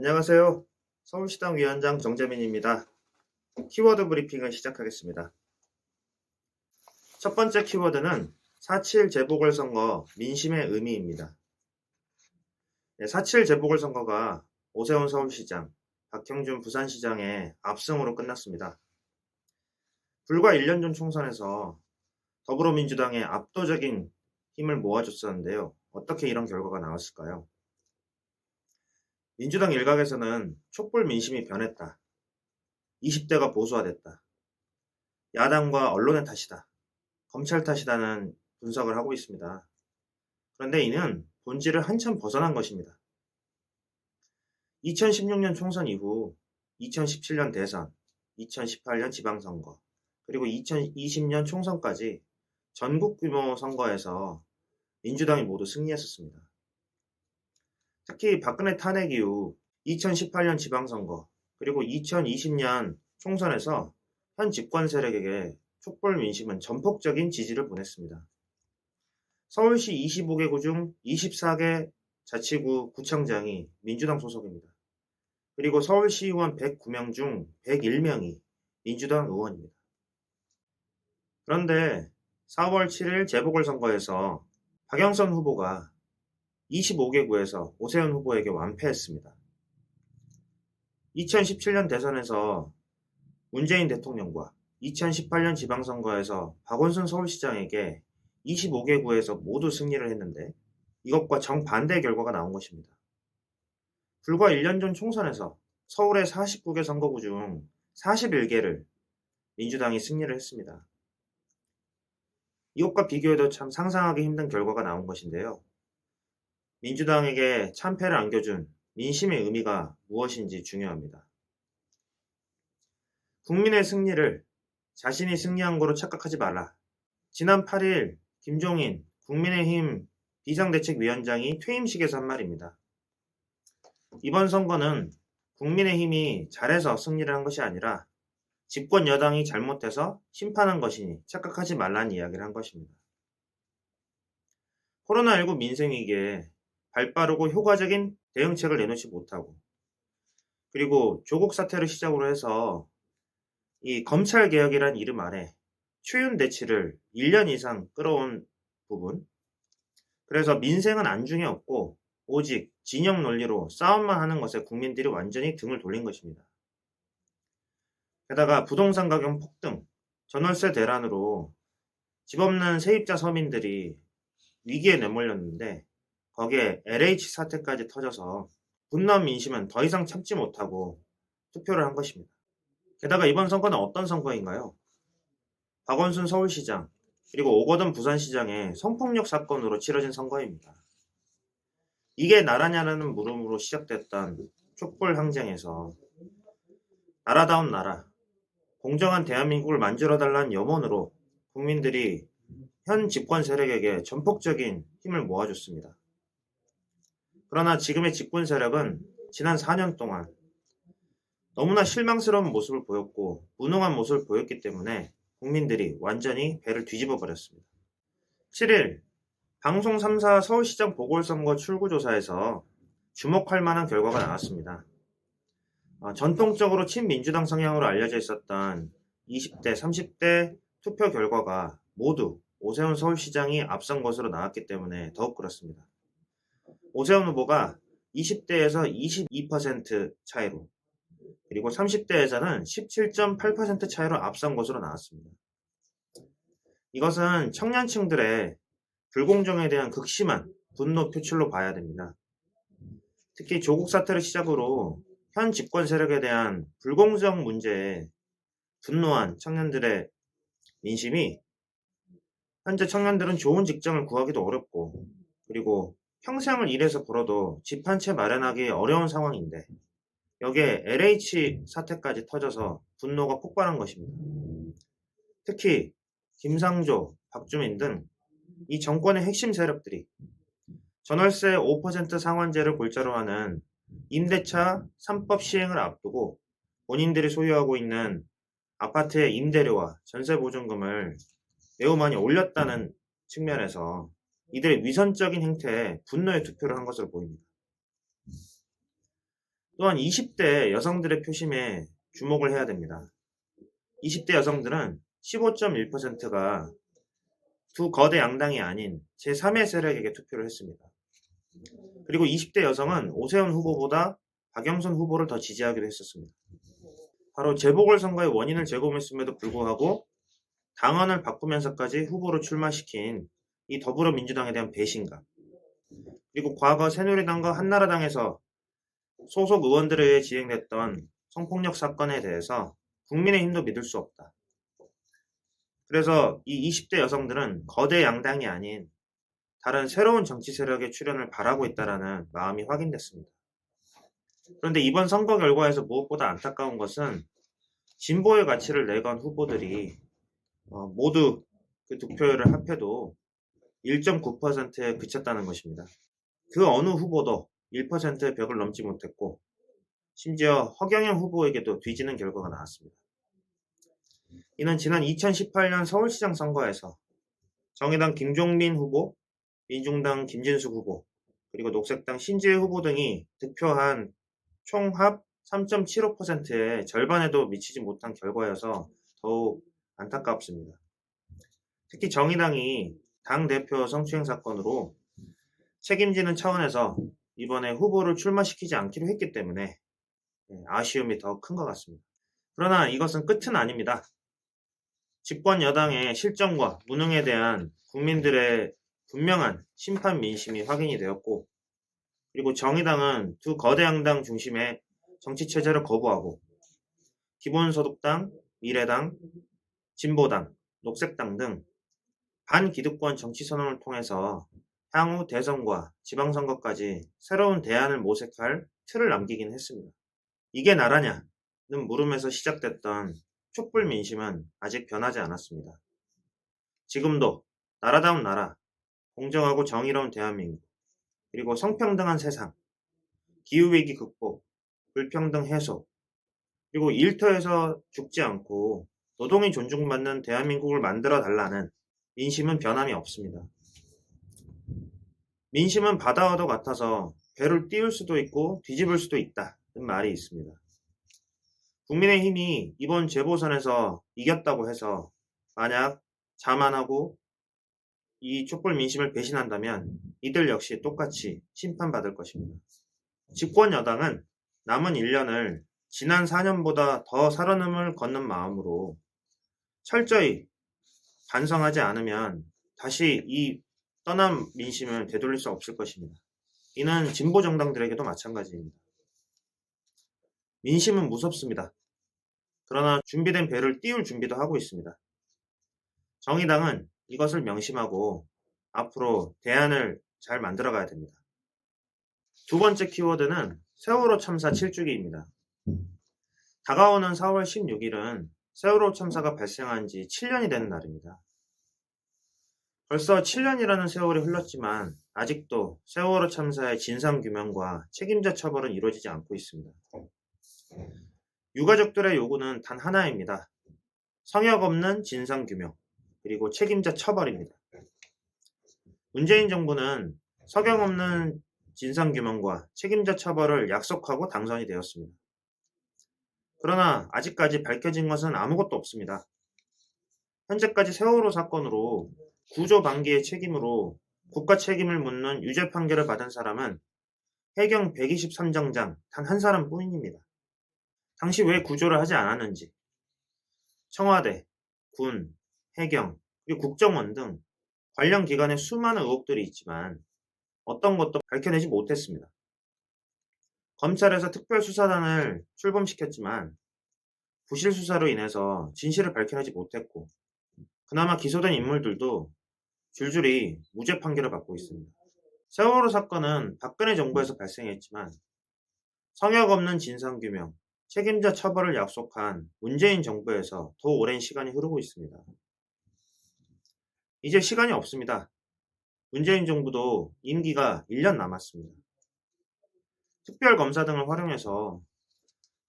안녕하세요. 서울시당 위원장 정재민입니다. 키워드 브리핑을 시작하겠습니다. 첫 번째 키워드는 4.7 재보궐선거 민심의 의미입니다. 4.7 재보궐선거가 오세훈 서울시장, 박형준 부산시장의 압승으로 끝났습니다. 불과 1년 전 총선에서 더불어민주당의 압도적인 힘을 모아줬었는데요. 어떻게 이런 결과가 나왔을까요? 민주당 일각에서는 촛불 민심이 변했다. 20대가 보수화됐다. 야당과 언론의 탓이다. 검찰 탓이다는 분석을 하고 있습니다. 그런데 이는 본질을 한참 벗어난 것입니다. 2016년 총선 이후 2017년 대선, 2018년 지방선거, 그리고 2020년 총선까지 전국 규모 선거에서 민주당이 모두 승리했었습니다. 특히 박근혜 탄핵 이후 2018년 지방선거, 그리고 2020년 총선에서 현 집권 세력에게 촛불 민심은 전폭적인 지지를 보냈습니다. 서울시 25개 구 중 24개 자치구 구청장이 민주당 소속입니다. 그리고 서울시의원 109명 중 101명이 민주당 의원입니다. 그런데 4월 7일 재보궐선거에서 박영선 후보가 25개 구에서 오세훈 후보에게 완패했습니다. 2017년 대선에서 문재인 대통령과 2018년 지방선거에서 박원순 서울시장에게 25개 구에서 모두 승리를 했는데 이것과 정반대의 결과가 나온 것입니다. 불과 1년 전 총선에서 서울의 49개 선거구 중 41개를 민주당이 승리를 했습니다. 이것과 비교해도 참 상상하기 힘든 결과가 나온 것인데요. 민주당에게 참패를 안겨준 민심의 의미가 무엇인지 중요합니다. 국민의 승리를 자신이 승리한 거로 착각하지 말라. 지난 8일 김종인 국민의힘 비상대책위원장이 퇴임식에서 한 말입니다. 이번 선거는 국민의힘이 잘해서 승리를 한 것이 아니라 집권 여당이 잘못해서 심판한 것이니 착각하지 말라는 이야기를 한 것입니다. 코로나19 민생위기에 발빠르고 효과적인 대응책을 내놓지 못하고 그리고 조국 사태를 시작으로 해서 이 검찰개혁이란 이름 아래 초윤 대치를 1년 이상 끌어온 부분, 그래서 민생은 안중에 없고 오직 진영 논리로 싸움만 하는 것에 국민들이 완전히 등을 돌린 것입니다. 게다가 부동산 가격 폭등, 전월세 대란으로 집 없는 세입자 서민들이 위기에 내몰렸는데 거기에 LH 사태까지 터져서 분노한 민심은 더 이상 참지 못하고 투표를 한 것입니다. 게다가 이번 선거는 어떤 선거인가요? 박원순 서울시장 그리고 오거돈 부산시장의 성폭력 사건으로 치러진 선거입니다. 이게 나라냐라는 물음으로 시작됐던 촛불 항쟁에서 나라다운 나라, 공정한 대한민국을 만들어달라는 염원으로 국민들이 현 집권 세력에게 전폭적인 힘을 모아줬습니다. 그러나 지금의 집권 세력은 지난 4년 동안 너무나 실망스러운 모습을 보였고 무능한 모습을 보였기 때문에 국민들이 완전히 배를 뒤집어 버렸습니다. 7일 방송 3사 서울시장 보궐선거 출구조사에서 주목할 만한 결과가 나왔습니다. 전통적으로 친민주당 성향으로 알려져 있었던 20대, 30대 투표 결과가 모두 오세훈 서울시장이 앞선 것으로 나왔기 때문에 더욱 그렇습니다. 오세훈 후보가 20대에서 22% 차이로 그리고 30대에서는 17.8% 차이로 앞선 것으로 나왔습니다. 이것은 청년층들의 불공정에 대한 극심한 분노 표출로 봐야 됩니다. 특히 조국 사태를 시작으로 현 집권 세력에 대한 불공정 문제에 분노한 청년들의 민심이 현재 청년들은 좋은 직장을 구하기도 어렵고 그리고 평생을 일해서 벌어도 집 한 채 마련하기 어려운 상황인데 여기에 LH 사태까지 터져서 분노가 폭발한 것입니다. 특히 김상조, 박주민 등 이 정권의 핵심 세력들이 전월세 5% 상환제를 골자로 하는 임대차 3법 시행을 앞두고 본인들이 소유하고 있는 아파트의 임대료와 전세보증금을 매우 많이 올렸다는 측면에서 이들의 위선적인 행태에 분노의 투표를 한 것으로 보입니다. 또한 20대 여성들의 표심에 주목을 해야 됩니다. 20대 여성들은 15.1%가 두 거대 양당이 아닌 제3의 세력에게 투표를 했습니다. 그리고 20대 여성은 오세훈 후보보다 박영선 후보를 더 지지하기도 했었습니다. 바로 재보궐선거의 원인을 제공했음에도 불구하고 당원을 바꾸면서까지 후보를 출마시킨 이 더불어민주당에 대한 배신감, 그리고 과거 새누리당과 한나라당에서 소속 의원들에 의해 진행됐던 성폭력 사건에 대해서 국민의힘도 믿을 수 없다. 그래서 이 20대 여성들은 거대 양당이 아닌 다른 새로운 정치 세력의 출현을 바라고 있다는 마음이 확인됐습니다. 그런데 이번 선거 결과에서 무엇보다 안타까운 것은 진보의 가치를 내건 후보들이 모두 그 득표율을 합해도 1.9%에 그쳤다는 것입니다. 그 어느 후보도 1%의 벽을 넘지 못했고 심지어 허경영 후보에게도 뒤지는 결과가 나왔습니다. 이는 지난 2018년 서울시장 선거에서 정의당 김종민 후보, 민중당 김진숙 후보, 그리고 녹색당 신지혜 후보 등이 득표한 총합 3.75%의 절반에도 미치지 못한 결과여서 더욱 안타깝습니다. 특히 정의당이 당대표 성추행 사건으로 책임지는 차원에서 이번에 후보를 출마시키지 않기로 했기 때문에 아쉬움이 더 큰 것 같습니다. 그러나 이것은 끝은 아닙니다. 집권 여당의 실정과 무능에 대한 국민들의 분명한 심판 민심이 확인이 되었고, 그리고 정의당은 두 거대 양당 중심의 정치 체제를 거부하고 기본소득당, 미래당, 진보당, 녹색당 등 반기득권 정치 선언을 통해서 향후 대선과 지방선거까지 새로운 대안을 모색할 틀을 남기긴 했습니다. 이게 나라냐는 물음에서 시작됐던 촛불 민심은 아직 변하지 않았습니다. 지금도 나라다운 나라, 공정하고 정의로운 대한민국, 그리고 성평등한 세상, 기후위기 극복, 불평등 해소, 그리고 일터에서 죽지 않고 노동이 존중받는 대한민국을 만들어 달라는 민심은 변함이 없습니다. 민심은 바다와도 같아서 배를 띄울 수도 있고 뒤집을 수도 있다는 말이 있습니다. 국민의힘이 이번 재보선에서 이겼다고 해서 만약 자만하고 이 촛불 민심을 배신한다면 이들 역시 똑같이 심판받을 것입니다. 집권 여당은 남은 1년을 지난 4년보다 더 살아남을 걷는 마음으로 철저히 반성하지 않으면 다시 이 떠난 민심을 되돌릴 수 없을 것입니다. 이는 진보 정당들에게도 마찬가지입니다. 민심은 무섭습니다. 그러나 준비된 배를 띄울 준비도 하고 있습니다. 정의당은 이것을 명심하고 앞으로 대안을 잘 만들어가야 됩니다. 두 번째 키워드는 세월호 참사 7주기입니다. 다가오는 4월 16일은 세월호 참사가 발생한 지 7년이 되는 날입니다. 벌써 7년이라는 세월이 흘렀지만 아직도 세월호 참사의 진상규명과 책임자 처벌은 이루어지지 않고 있습니다. 유가족들의 요구는 단 하나입니다. 성역 없는 진상규명, 그리고 책임자 처벌입니다. 문재인 정부는 석영 없는 진상규명과 책임자 처벌을 약속하고 당선이 되었습니다. 그러나 아직까지 밝혀진 것은 아무것도 없습니다. 현재까지 세월호 사건으로 구조 방기의 책임으로 국가 책임을 묻는 유죄 판결을 받은 사람은 해경 123정장 단 한 사람뿐입니다. 당시 왜 구조를 하지 않았는지 청와대, 군, 해경, 그리고 국정원 등 관련 기관에 수많은 의혹들이 있지만 어떤 것도 밝혀내지 못했습니다. 검찰에서 특별수사단을 출범시켰지만 부실 수사로 인해서 진실을 밝혀내지 못했고 그나마 기소된 인물들도 줄줄이 무죄 판결을 받고 있습니다. 세월호 사건은 박근혜 정부에서 발생했지만 성역 없는 진상규명, 책임자 처벌을 약속한 문재인 정부에서 더 오랜 시간이 흐르고 있습니다. 이제 시간이 없습니다. 문재인 정부도 임기가 1년 남았습니다. 특별검사 등을 활용해서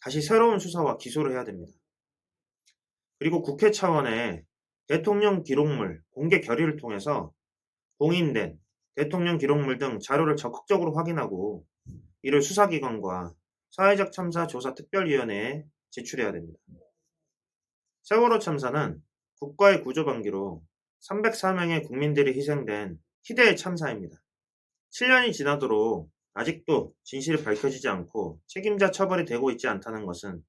다시 새로운 수사와 기소를 해야 됩니다. 그리고 국회 차원의 대통령 기록물 공개 결의를 통해서 공인된 대통령 기록물 등 자료를 적극적으로 확인하고 이를 수사기관과 사회적 참사 조사 특별위원회에 제출해야 됩니다. 세월호 참사는 국가의 구조방기로 304명의 국민들이 희생된 희대의 참사입니다. 7년이 지나도록 아직도 진실이 밝혀지지 않고 책임자 처벌이 되고 있지 않다는 것은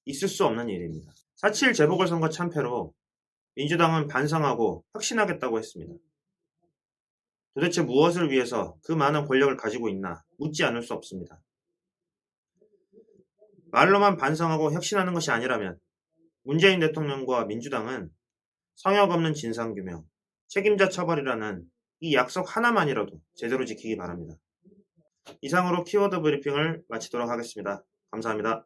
있을 수 없는 일입니다. 4.7 재보궐선거 참패로 민주당은 반성하고 혁신하겠다고 했습니다. 도대체 무엇을 위해서 그 많은 권력을 가지고 있나 묻지 않을 수 없습니다. 말로만 반성하고 혁신하는 것이 아니라면 문재인 대통령과 민주당은 성역 없는 진상규명, 책임자 처벌이라는 이 약속 하나만이라도 제대로 지키기 바랍니다. 이상으로 키워드 브리핑을 마치도록 하겠습니다. 감사합니다.